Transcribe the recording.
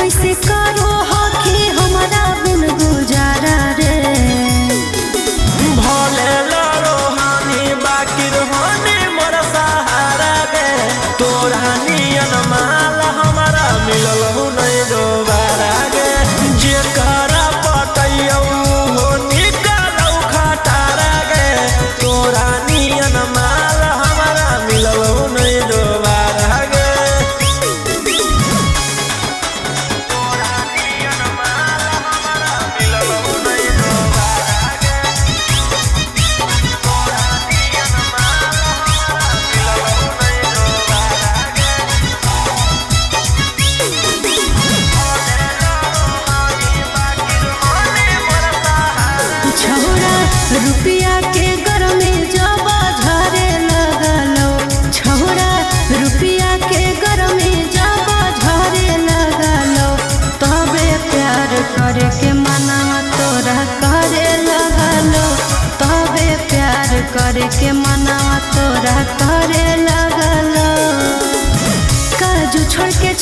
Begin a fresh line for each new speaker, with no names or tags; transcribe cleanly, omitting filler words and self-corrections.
कैसे करो हखी हमारा बिन गुजारा रे।
भले रोहानी बाकी रोहानी मोर सहारा गे। तोरा नियन माल हमारा मिलल नहीं दोबारा गे। जेकरा पटैयौ हो निकलौ खटारा गे। तोरा नियन माल हमारा मिलल नहीं दोबारा गे।
रुपया के घर में जब झरे लगलो। छोरा रुपया के घर में जब झरे लगलो। तबे प्यार करे के मनावा तोरा करे लगलो। तबे प्यार करे के मनावा तोरा करे लगलो। काजू छोड़ के